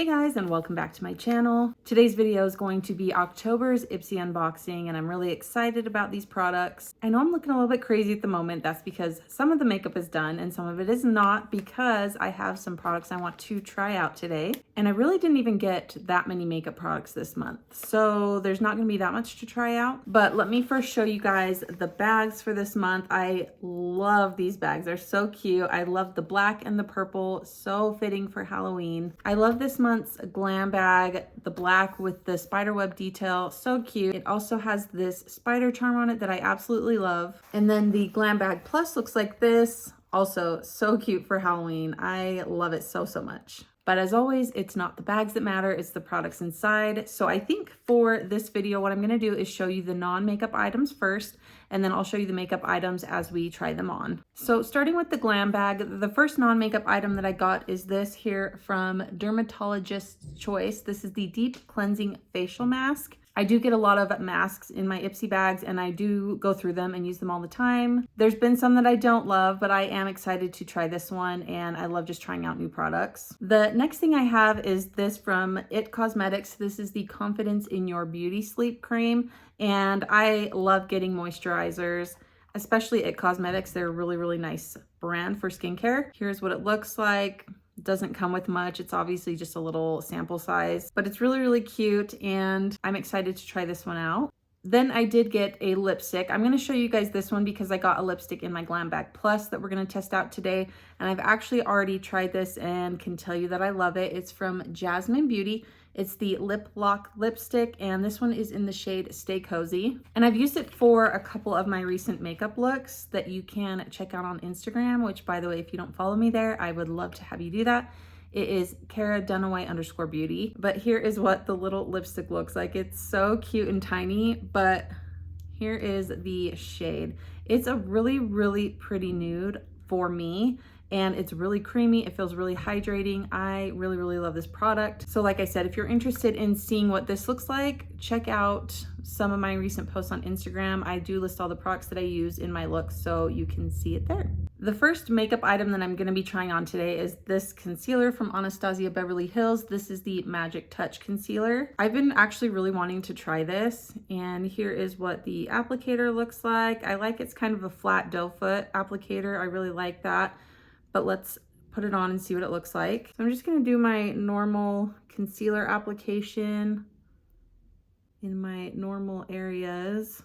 Hey guys, and welcome back to my channel. Today's video is going to be October's Ipsy unboxing, and I'm really excited about these products. I know I'm looking a little bit crazy at the moment. That's because some of the makeup is done and some of it is not, because I have some products I want to try out today. And I really didn't even get that many makeup products this month, so there's not going to be that much to try out. But let me first show you guys the bags for this month. I love these bags. They're so cute. I love the black and the purple, so fitting for Halloween. I love this month's Glam bag, the black with the spiderweb detail, so cute. It also has this spider charm on it that I absolutely love. And then the Glam bag plus looks like this, also so cute for Halloween. I love it so much. But as always, it's not the bags that matter, it's the products inside. So I think for this video, what I'm gonna do is show you the non-makeup items first, and then I'll show you the makeup items as we try them on. So starting with the Glam bag, the first non-makeup item that I got is this here from Dermatologist's Choice. This is the Deep Cleansing Facial Mask. I do get a lot of masks in my Ipsy bags, and I do go through them and use them all the time. There's been some that I don't love, but I am excited to try this one, and I love just trying out new products. The next thing I have is this from It Cosmetics. This is the Confidence in Your Beauty Sleep Cream, and I love getting moisturizers, especially It Cosmetics. They're a really nice brand for skincare. Here's what it looks like. Doesn't come with much. It's obviously just a little sample size, but it's really cute, and I'm excited to try this one out. Then I did get a lipstick. I'm going to show you guys this one because I got a lipstick in my Glam Bag Plus that we're going to test out today, and I've actually already tried this and can tell you that I love it. It's from Jasmine Beauty. It's the Lip Lock lipstick, and this one is in the shade Stay Cozy. And I've used it for a couple of my recent makeup looks that you can check out on Instagram, which, by the way, if you don't follow me there, I would love to have you do that. It is Cara Dunaway_beauty. But here is what the little lipstick looks like. It's so cute and tiny, but here is the shade. It's a really pretty nude for me, and it's really creamy. It feels really hydrating. I really love this product. So like I said, if you're interested in seeing what this looks like, check out some of my recent posts on Instagram. I do list all the products that I use in my looks, so you can see it there. The first makeup item that I'm gonna be trying on today is this concealer from Anastasia Beverly Hills. This is the Magic Touch Concealer. I've been actually really wanting to try this, and here is what the applicator looks like. I like it's kind of a flat doe foot applicator. I really like that. But let's put it on and see what it looks like. So I'm just gonna do my normal concealer application in my normal areas.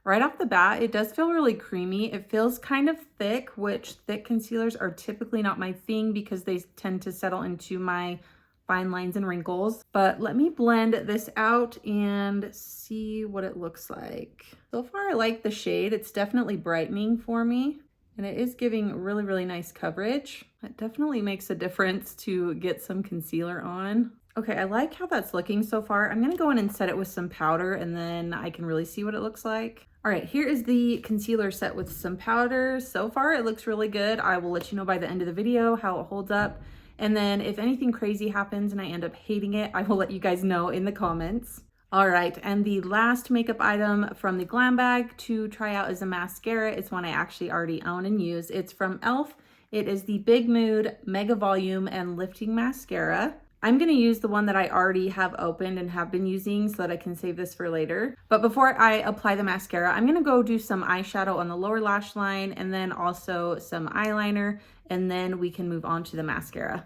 Right off the bat, it does feel really creamy. It feels kind of thick, which thick concealers are typically not my thing because they tend to settle into my fine lines and wrinkles. But let me blend this out and see what it looks like. So far, I like the shade. It's definitely brightening for me, and it is giving really nice coverage. It definitely makes a difference to get some concealer on. Okay, I like how that's looking so far. I'm gonna go in and set it with some powder, and then I can really see what it looks like. All right, here is the concealer set with some powder. So far, it looks really good. I will let you know by the end of the video how it holds up. And then if anything crazy happens and I end up hating it, I will let you guys know in the comments. All right, and the last makeup item from the Glam bag to try out is a mascara. It's one I actually already own and use. It's from e.l.f. It is the Big Mood Mega Volume and Lifting Mascara. I'm gonna use the one that I already have opened and have been using so that I can save this for later. But before I apply the mascara, I'm gonna go do some eyeshadow on the lower lash line and then also some eyeliner, and then we can move on to the mascara.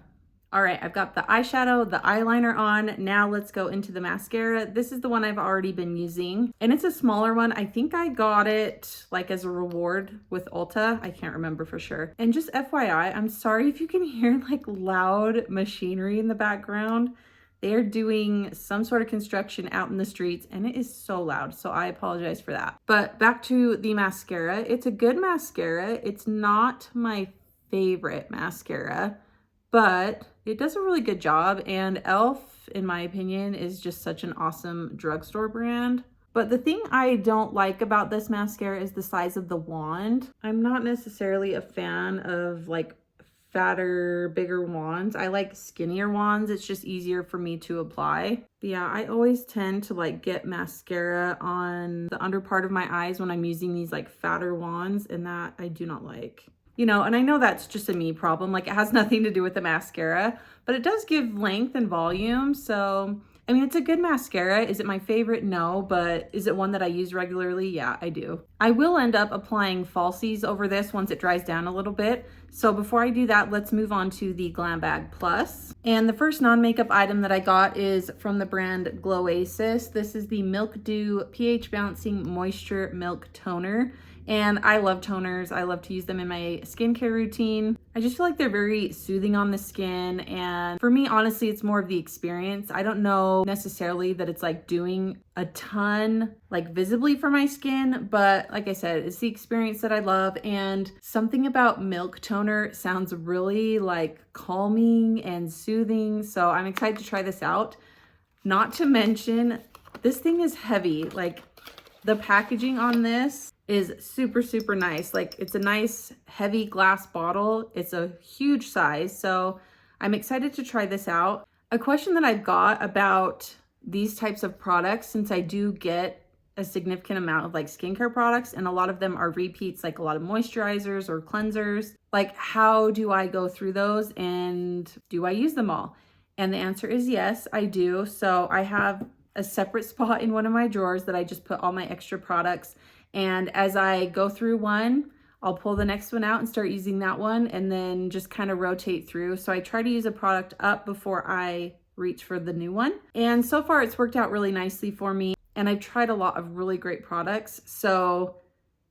All right, I've got the eyeshadow, the eyeliner on. Now let's go into the mascara. This is the one I've already been using, and it's a smaller one. I think I got it like as a reward with Ulta. I can't remember for sure. And just FYI, I'm sorry if you can hear like loud machinery in the background. They are doing some sort of construction out in the streets, and it is so loud, so I apologize for that. But back to the mascara. It's a good mascara. It's not my favorite mascara, but it does a really good job, and e.l.f., in my opinion, is just such an awesome drugstore brand. But the thing I don't like about this mascara is the size of the wand. I'm not necessarily a fan of like fatter, bigger wands. I like skinnier wands. It's just easier for me to apply. But yeah, I always tend to like get mascara on the under part of my eyes when I'm using these like fatter wands, and that I do not like. you know, and I know that's just a me problem. Like, it has nothing to do with the mascara, but it does give length and volume. So, I mean, it's a good mascara. Is it my favorite? No, but is it one that I use regularly? Yeah, I do. I will end up applying falsies over this once it dries down a little bit. So before I do that, let's move on to the Glam Bag Plus. And the first non-makeup item that I got is from the brand Gloasis. This is the Milk Dew pH Balancing Moisture Milk Toner. And I love toners. I love to use them in my skincare routine. I just feel like they're very soothing on the skin. And for me, honestly, it's more of the experience. I don't know necessarily that it's like doing a ton like visibly for my skin, but like I said, it's the experience that I love. And something about milk toner sounds really like calming and soothing. So I'm excited to try this out. Not to mention, this thing is heavy. Like, the packaging on this is super, super nice. Like, it's a nice heavy glass bottle. It's a huge size. So I'm excited to try this out. A question that I've got about these types of products, since I do get a significant amount of like skincare products, and a lot of them are repeats, like a lot of moisturizers or cleansers, like how do I go through those and do I use them all? And the answer is yes, I do. So I have a separate spot in one of my drawers that I just put all my extra products. And as I go through one, I'll pull the next one out and start using that one, and then just kind of rotate through. So I try to use a product up before I reach for the new one. And so far it's worked out really nicely for me. And I've tried a lot of really great products. So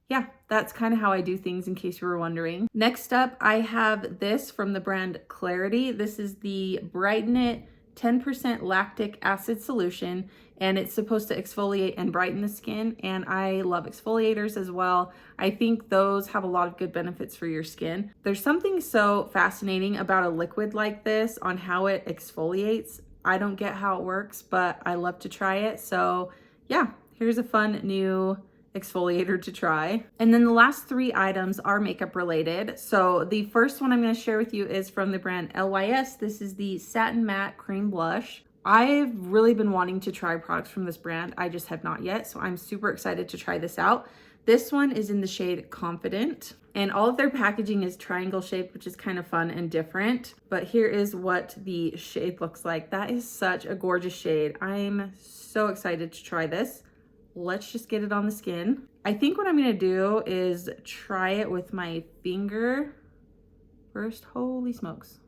yeah, that's kind of how I do things, in case you were wondering. Next up, I have this from the brand Clarity. This is the Brighten It 10% lactic acid solution, and it's supposed to exfoliate and brighten the skin. And I love exfoliators as well. I think those have a lot of good benefits for your skin. There's something so fascinating about a liquid like this on how it exfoliates. I don't get how it works, but I love to try it. So yeah, here's a fun new exfoliator to try. And then the last three items are makeup related. So the first one I'm going to share with you is from the brand LYS. This is the Satin Matte Cream Blush. I've really been wanting to try products from this brand. I just have not yet. So I'm super excited to try this out. This one is in the shade Confident, and all of their packaging is triangle shaped, which is kind of fun and different. But here is what the shade looks like. That is such a gorgeous shade. I'm so excited to try this. Let's just get it on the skin. I think what I'm gonna do is try it with my finger first. Holy smokes.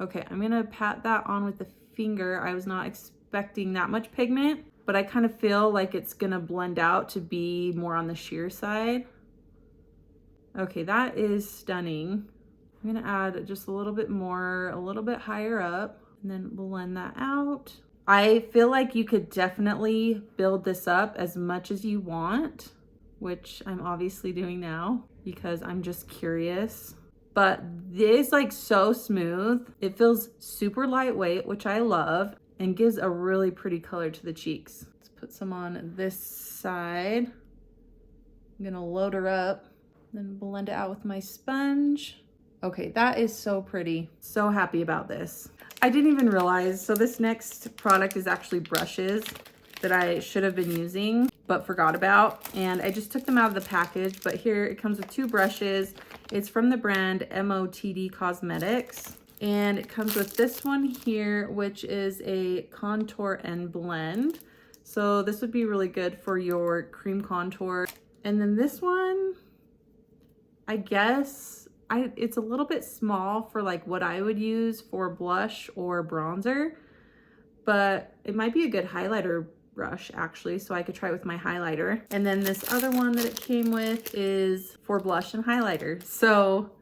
Okay, I'm gonna pat that on with the finger. I was not expecting that much pigment, but I kind of feel like it's gonna blend out to be more on the sheer side. Okay, that is stunning. I'm gonna add just a little bit more, a little bit higher up, and then blend that out. I feel like you could definitely build this up as much as you want, which I'm obviously doing now because I'm just curious. But this is like so smooth. It feels super lightweight, which I love, and gives a really pretty color to the cheeks. Let's put some on this side. I'm gonna load her up, then blend it out with my sponge. Okay, that is so pretty. So happy about this. I didn't even realize, so this next product is actually brushes that I should have been using, but forgot about. And I just took them out of the package, but here it comes with two brushes. It's from the brand MOTD Cosmetics. And it comes with this one here, which is a contour and blend. So this would be really good for your cream contour. And then this one, I guess, it's a little bit small for like what I would use for blush or bronzer, but it might be a good highlighter brush actually, so I could try it with my highlighter. And then this other one that it came with is for blush and highlighter. So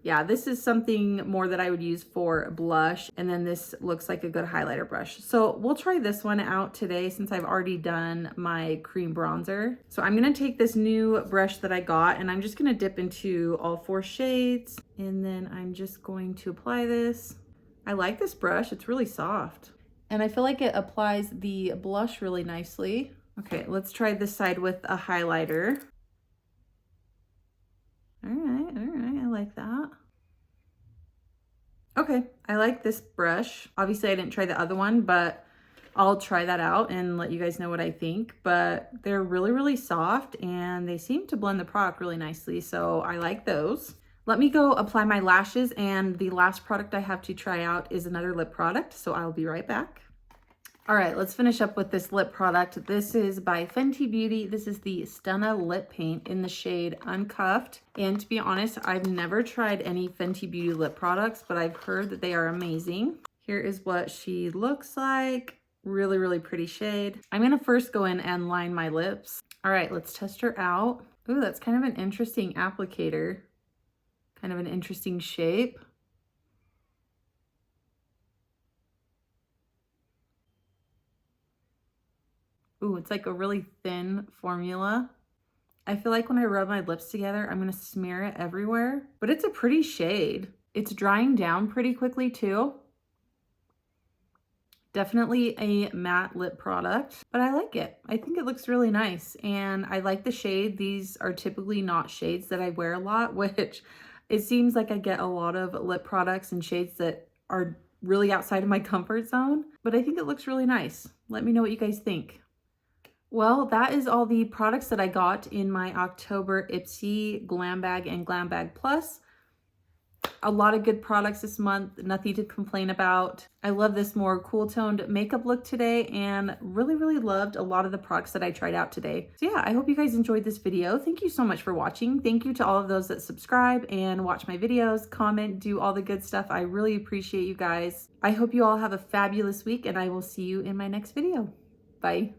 yeah, this is something more that I would use for blush, and then this looks like a good highlighter brush. So we'll try this one out today since I've already done my cream bronzer. So I'm gonna take this new brush that I got, and I'm just gonna dip into all 4 shades, and then I'm just going to apply this. I like this brush, it's really soft. And I feel like it applies the blush really nicely. Okay, let's try this side with a highlighter. All right, I like that. Okay, I like this brush. Obviously I didn't try the other one, but I'll try that out and let you guys know what I think. But they're really, really soft, and they seem to blend the product really nicely, so I like those. Let me go apply my lashes, and the last product I have to try out is another lip product, so I'll be right back. All right, let's finish up with this lip product. This is by Fenty Beauty. This is the Stunna Lip Paint in the shade Uncuffed. And to be honest, I've never tried any Fenty Beauty lip products, but I've heard that they are amazing. Here is what she looks like. Really, really pretty shade. I'm gonna first go in and line my lips. All right, let's test her out. Ooh, that's kind of an interesting applicator. Kind of an interesting shape. Ooh, it's like a really thin formula. I feel like when I rub my lips together, I'm gonna smear it everywhere, but it's a pretty shade. It's drying down pretty quickly too. Definitely a matte lip product, but I like it. I think it looks really nice, and I like the shade. These are typically not shades that I wear a lot, which it seems like I get a lot of lip products and shades that are really outside of my comfort zone, but I think it looks really nice. Let me know what you guys think. Well, that is all the products that I got in my October Ipsy Glam Bag and Glam Bag Plus. A lot of good products this month, nothing to complain about. I love this more cool toned makeup look today, and really, really loved a lot of the products that I tried out today. So yeah, I hope you guys enjoyed this video. Thank you so much for watching. Thank you to all of those that subscribe and watch my videos, comment, do all the good stuff. I really appreciate you guys. I hope you all have a fabulous week, and I will see you in my next video. Bye.